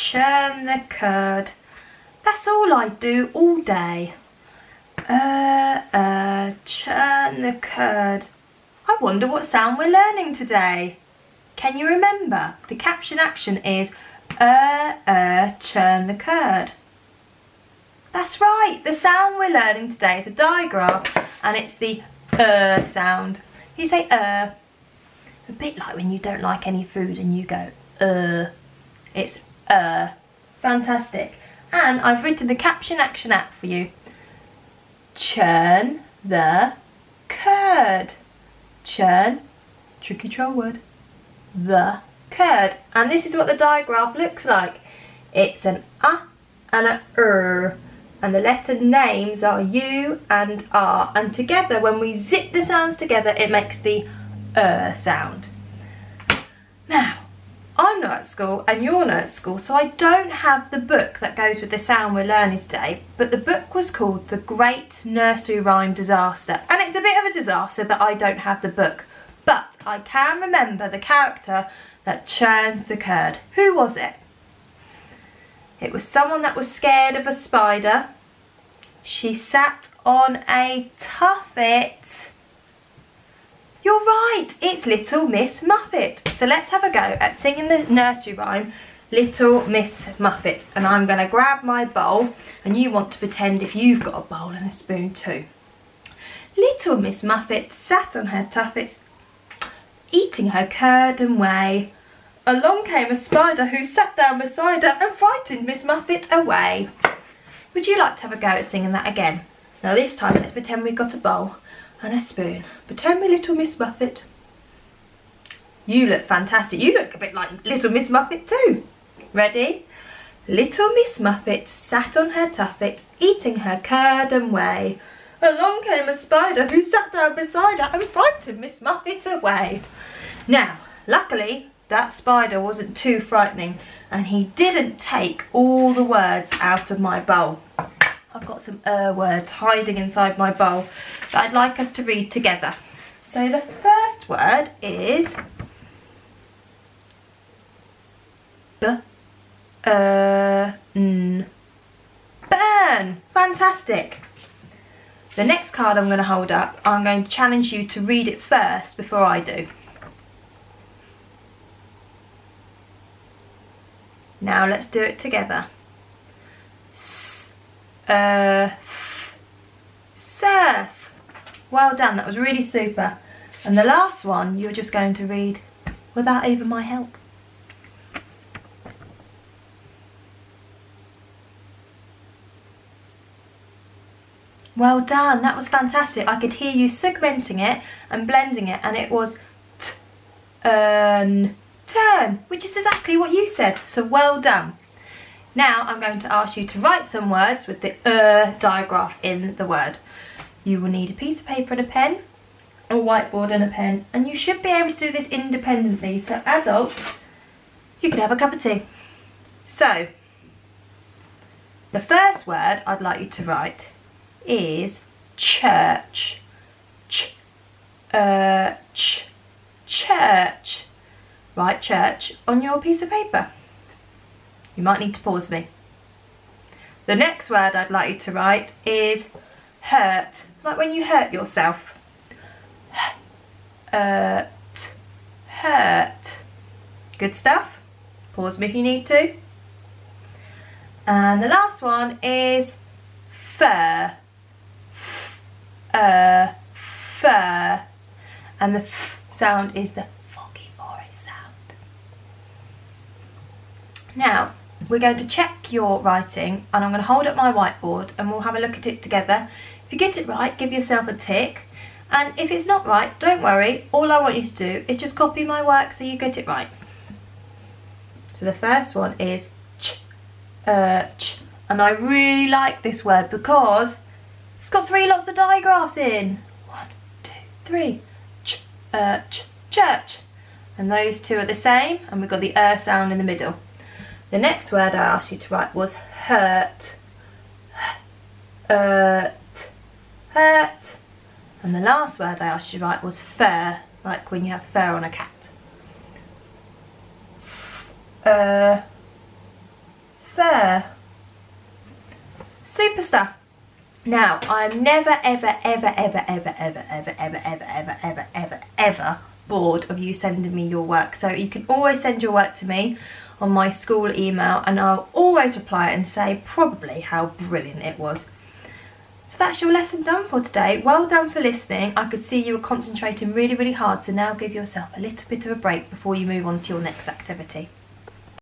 churn the curd. That's all I do all day. Churn the curd. I wonder what sound we're learning today. Can you remember? The caption action is churn the curd. That's right, the sound we're learning today is a digraph and it's the sound. You say a bit like when you don't like any food and you go it's Fantastic. And I've written the caption action app for you. Churn the curd. Churn, tricky troll word, the curd. And this is what the digraph looks like. It's an and a and the letter names are U and R, and together, when we zip the sounds together, it makes the sound. Now, I'm not at school and you're not at school, so I don't have the book that goes with the sound we're learning today, but the book was called The Great Nursery Rhyme Disaster, and it's a bit of a disaster that I don't have the book, but I can remember the character that churns the curd. Who was it? It was someone that was scared of a spider. She sat on a tuffet. You're right, it's Little Miss Muffet. So let's have a go at singing the nursery rhyme, Little Miss Muffet. And I'm going to grab my bowl, and you want to pretend if you've got a bowl and a spoon too. Little Miss Muffet sat on her tuffet, eating her curd and whey. Along came a spider who sat down beside her and frightened Miss Muffet away. Would you like to have a go at singing that again? Now this time let's pretend we've got a bowl and a spoon. Pretend we're Little Miss Muffet. You look fantastic. You look a bit like Little Miss Muffet too. Ready? Little Miss Muffet sat on her tuffet, eating her curd and whey. Along came a spider who sat down beside her and frightened Miss Muffet away. Now, luckily, that spider wasn't too frightening and he didn't take all the words out of my bowl. I've got some words hiding inside my bowl that I'd like us to read together. So the first word is burn. Fantastic. The next card I'm going to hold up, I'm going to challenge you to read it first before I do. Now let's do it together. Surf. Well done, that was really super. And the last one you're just going to read without even my help. Well done, that was fantastic. I could hear you segmenting it and blending it, and it was turn, which is exactly what you said, so well done. Now I'm going to ask you to write some words with the digraph in the word. You will need a piece of paper and a pen, a whiteboard and a pen, and you should be able to do this independently, so adults, you could have a cup of tea. So, the first word I'd like you to write is church. Church. Write church on your piece of paper. You might need to pause me. The next word I'd like you to write is hurt, like when you hurt yourself. Hurt. Good stuff. Pause me if you need to. And the last one is fur. Fur. And the f sound is the foggy forest sound. Now, we're going to check your writing, and I'm going to hold up my whiteboard and we'll have a look at it together. If you get it right, give yourself a tick. And if it's not right, don't worry. All I want you to do is just copy my work so you get it right. So the first one is church. And I really like this word because it's got 3 lots of digraphs in. 1, 2, 3. Church. And those two are the same, and we've got the sound in the middle. The next word I asked you to write was hurt. Hurt. And the last word I asked you to write was fur, like when you have fur on a cat. superstar. Now, I'm never, ever, ever, ever, ever, ever, ever, ever, ever, ever, ever, ever, ever bored of you sending me your work. So you can always send your work to me on my school email, and I'll always reply and say probably how brilliant it was. So that's your lesson done for today. Well done for listening. I could see you were concentrating really, really hard, so now give yourself a little bit of a break before you move on to your next activity.